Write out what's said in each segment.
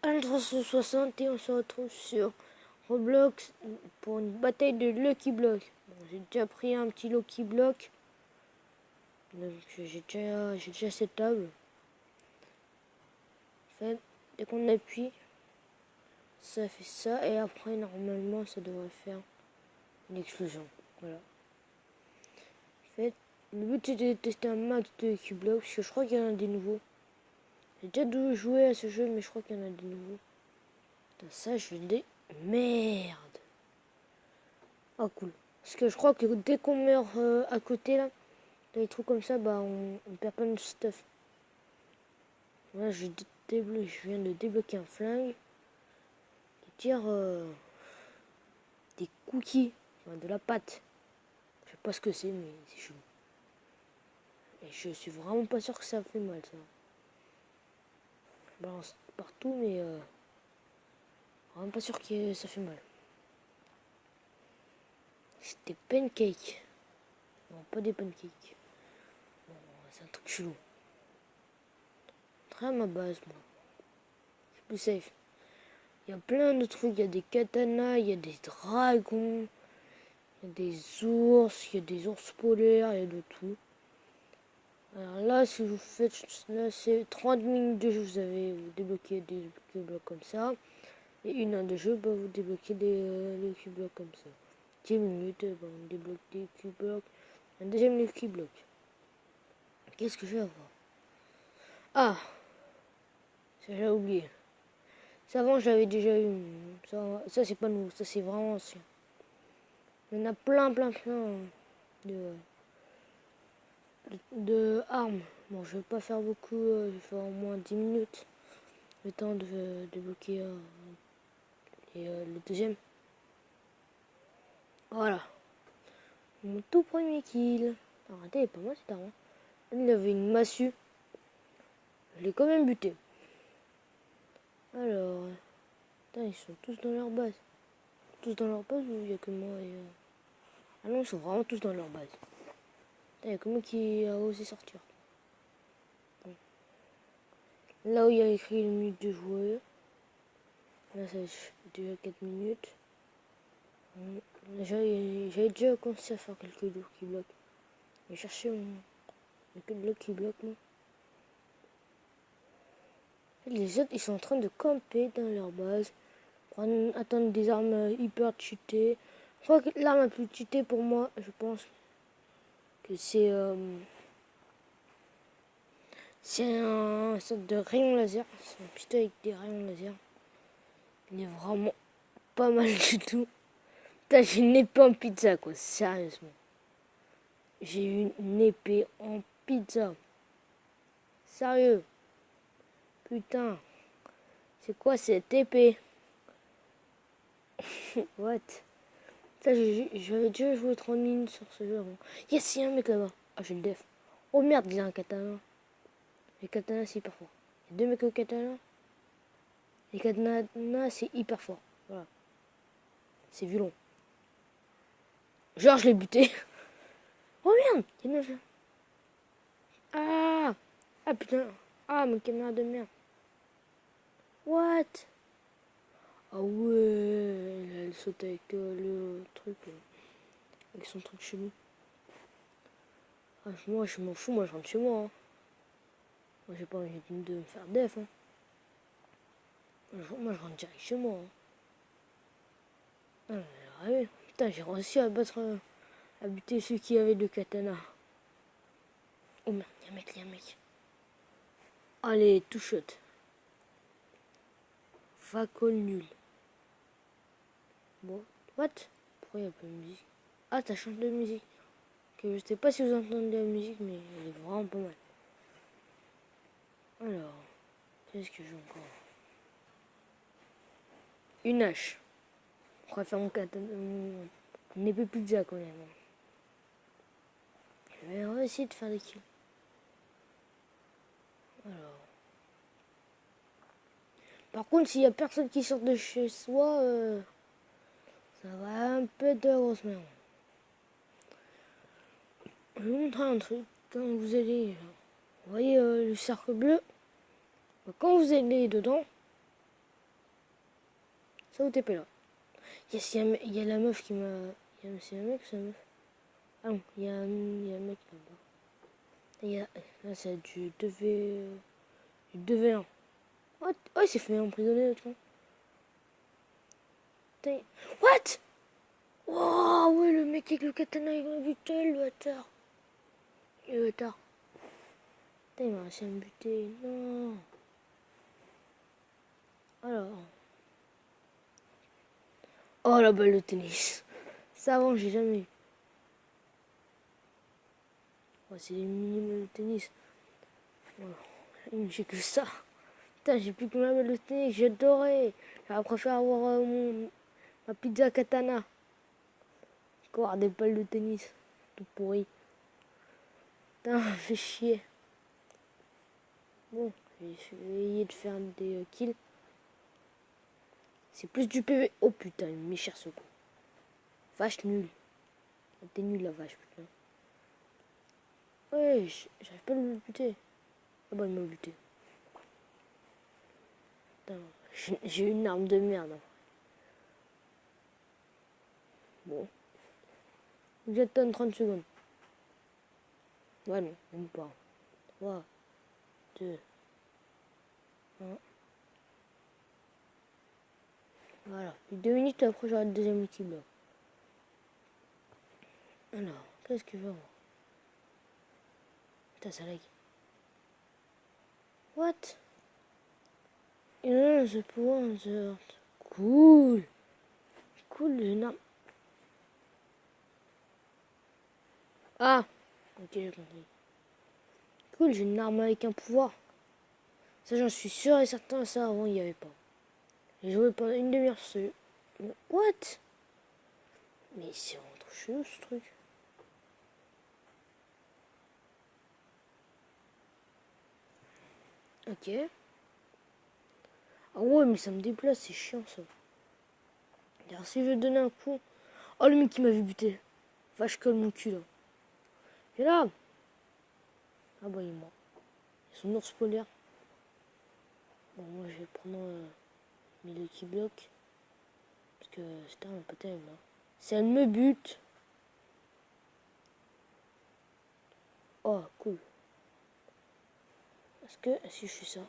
Anne360 et on se retrouve sur Roblox pour une bataille de Lucky Block. Bon, j'ai déjà pris un petit Lucky Block, donc j'ai déjà cette table. En fait, dès qu'on appuie, ça fait ça et après normalement ça devrait faire une explosion. Voilà. En fait, le but c'était de tester un max de Lucky Block parce que je crois qu'il y en a des nouveaux. J'ai déjà joué à ce jeu mais je crois qu'il y en a des nouveaux. Putain, ça je l'ai. Merde. Ah cool. Parce que je crois que dès qu'on meurt à côté là, dans les trous comme ça, bah on perd pas de stuff. Voilà, je viens de débloquer un flingue qui tire des cookies, enfin, de la pâte. Je sais pas ce que c'est, mais c'est chaud. Et je suis vraiment pas sûr que ça fait mal ça. Je balance partout, mais vraiment pas sûr que ça fait mal. C'est des pancakes. Non, pas des pancakes. Bon, c'est un truc chelou. Très à ma base, moi. C'est plus safe. Il y a plein de trucs. Il y a des katanas, il y a des dragons, il y a des ours, il y a des ours polaires, il y a de tout. Alors là, si vous faites, là c'est 30 minutes de jeu, vous débloquez des blocs comme ça. Et 1 heure de jeu, bah, vous débloquez des blocs comme ça. 10 minutes, bah, on débloque des blocs. Un deuxième Lucky Block. Qu'est-ce que je vais avoir? Ah, ça j'ai oublié. Ça avant j'avais déjà eu. Ça c'est pas nouveau, ça c'est vraiment ancien. Il y en a plein de armes. Bon, je vais pas faire beaucoup, je vais faire au moins 10 minutes. Le temps de débloquer le deuxième. Voilà. Mon tout premier kill. Arrêtez, il est pas mal cette arme. Il avait une massue. Je l'ai quand même buté. Alors. Putain, ils sont tous dans leur base. Tous dans leur base ou il y a que moi et. Ah non, ils sont vraiment tous dans leur base. Putain, il y a que moi qui a osé sortir. Bon. Là où il y a écrit une minute de joueur. Là, ça fait déjà 4 minutes. J'avais déjà commencé à faire quelques Lucky Blocks. J'ai cherché quelques Lucky Blocks, moi. Les autres, ils sont en train de camper dans leur base. Pour attendre des armes hyper cheatées. Je crois que l'arme la plus cheatée pour moi, je pense que c'est un sorte de rayon laser. C'est un pistolet avec des rayons laser. Il est vraiment pas mal du tout. Putain, j'ai une épée en pizza, quoi, sérieusement. J'ai une épée en pizza. Sérieux. Putain. C'est quoi cette épée? What? J'avais déjà joué 30 minutes sur ce jeu avant. Yes, il y a un mec là-bas. Ah, j'ai le def. Oh merde, il y a un katana. Les katanas, c'est hyper fort. Il y a 2 mecs au katana. Les katanas, c'est hyper fort. Voilà. C'est violent. Genre, je l'ai buté. Oh merde, il y a une meuf là. Ah! Ah putain. Ah, mon caméra de merde. What? Ah ouais, elle saute avec le truc, avec son truc chelou. Ah, moi, je m'en fous, moi, je rentre chez moi. Hein. Moi, j'ai pas envie de me faire def. Hein. Moi, je rentre direct chez moi. Hein. Ah, ouais. Putain, j'ai réussi à battre, à buter ceux qui avaient le katana. Oh merde, il y a un mec. Allez, tout shot. Facol nul. Bon, what? Pourquoi il n'y a pas de musique? Ah, t'as changé de musique. Okay, je sais pas si vous entendez la musique, mais elle est vraiment pas mal. Alors, qu'est-ce que j'ai encore? Une hache. Je préfère mon épée pizza quand même. Je vais essayer de faire des kills. Alors. Par contre, s'il y a personne qui sort de chez soi, ça va un peu de grosse merde. Je vais vous montrer un truc. Quand vous allez, vous voyez le cercle bleu, quand vous allez dedans, Ça ou TP là. Yes, il y a la meuf qui m'a... C'est un mec ou c'est un meuf? Ah non, il y a un mec là-bas. Là, c'est du 2v... Du 2v1. What? Oh, il s'est fait emprisonner l'autre con. What? Oh, ouais, le mec avec le katana, il m'a buté, le bâtard. Le bâtard. Putain, il m'a réussi à me buter. Non. Alors. Oh, la balle de tennis. Ça, avant, j'ai jamais eu. Oh, c'est les mini-balles de tennis. Voilà. J'ai que ça. Putain, j'ai plus que ma balle de tennis. J'adorais. J'aurais préféré avoir ma pizza katana. Encore des balles de tennis. Tout pourri. Putain, fait chier. Bon, je vais essayer de faire des kills. C'est plus du PV. Oh putain, il m'est cher ce coup. Vache nulle. T'es nul la vache, putain. Ouais, j'arrive pas à le buter. Ah bah il m'a buté. Putain, j'ai une arme de merde. Bon. J'attends 30 secondes. Ouais non, même pas. 3, 2, 1. Voilà. Puis 2 minutes après j'aurai le deuxième équilibre. Alors, qu'est-ce qu'il veut avoir? Putain, ça lag. What? Yeah, the point. Cool. Cool, j'ai une arme. Ah! Ok, j'ai compris. Cool, j'ai une arme avec un pouvoir. Ça, j'en suis sûr et certain. Ça, avant, il n'y avait pas. J'ai joué pendant une demi-heure sur ce... What? Mais c'est vraiment trop chelou, ce truc. Ok. Ah ouais, mais ça me déplace, c'est chiant, ça. Alors, si je donnais un coup... Oh, le mec qui m'avait buté. Vache colle mon cul, là. Et là. Ah bah, il est mort. Il y a son ours polaire. Bon, moi, je vais prendre mes Lucky Block. Parce que c'était un peu terrible, là. Si elle me bute... Oh, cool. Est-ce que si je fais ça...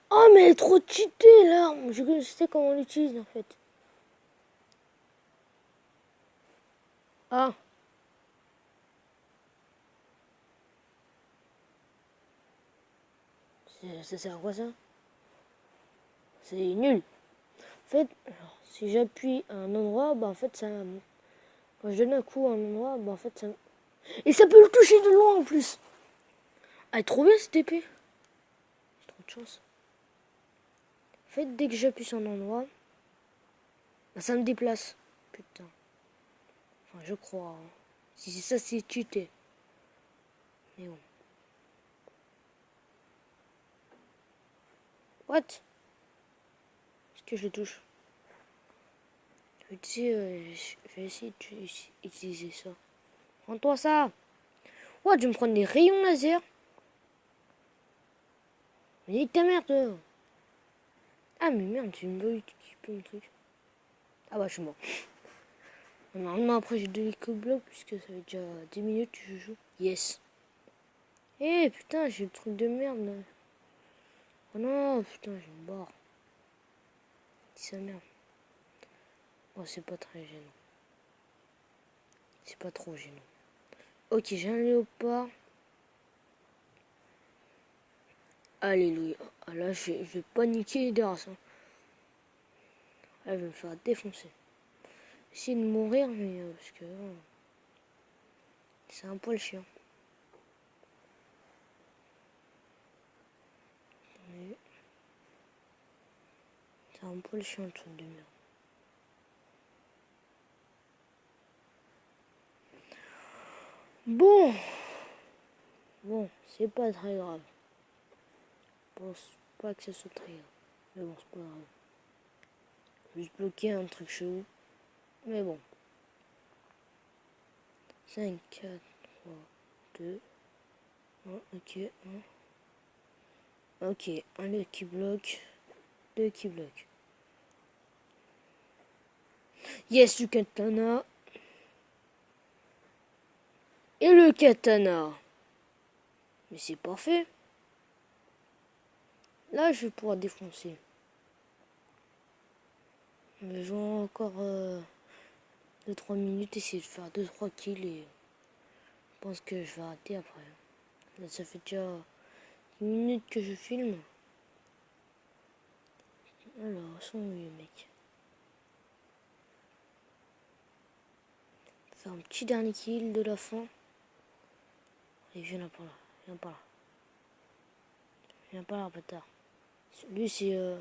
Oh, mais elle est trop cheatée, là. Je sais comment on l'utilise, en fait. Ah. Ça sert à quoi, ça? C'est nul. En fait, alors, si j'appuie à un endroit, bah en fait, ça... Quand je donne un coup à un endroit, bah en fait, ça... Et ça peut le toucher de loin, en plus. Elle est trop bien, cette épée. J'ai trop de chance. En fait, dès que j'appuie sur un endroit, bah, ça me déplace. Putain. Enfin, je crois. Hein. Si c'est ça, c'est cheaté. Mais bon. What? Est-ce que je le touche? Je vais essayer d'utiliser ça. Prends-toi ça. What? Je vais me prendre des rayons laser. Mais nique ta mère, toi. Ah, mais merde, j'ai une bonne équipe, mon truc. Ah bah, je suis mort. Normalement, après, j'ai 2 éco-blocs, puisque ça fait déjà 10 minutes que je joue. Yes. Eh, putain, j'ai le truc de merde, là. Oh non, putain, j'ai une barre. C'est sa merde. Oh, c'est pas très gênant. C'est pas trop gênant. Ok, j'ai un léopard. Alléluia. Ah, là, je vais paniquer des races. Hein. Là, je vais me faire défoncer. Essayer de mourir, mais parce que c'est un poil chiant. C'est un poil chiant, le truc de merde. Bon, c'est pas très grave. Je pense pas que ça soit très grave. Mais bon, c'est pas grave. Juste bloquer un truc chelou. Mais bon. 5, 4, 3, 2, 1, ok, 1. Ok, un qui bloque, 2 qui bloque. Yes, du katana. Et le katana. Mais c'est parfait. Là, je vais pouvoir défoncer. Mais je vais encore 2-3 minutes, essayer de faire 2-3 kills et je pense que je vais arrêter après. Là, ça fait déjà 10 minutes que je filme. Alors, sont où les mecs? Faire un petit dernier kill de la fin. Et viens là par là, viens par là. Viens par là, bâtard. Lui, c'est le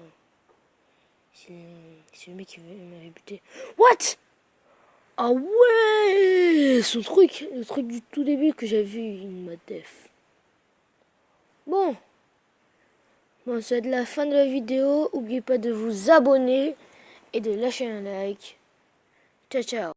mec qui m'avait buté. What? Ah ouais! Son truc, le truc du tout début que j'avais vu, il m'a def. Bon, c'est de la fin de la vidéo. N'oubliez pas de vous abonner et de lâcher un like. Ciao, ciao.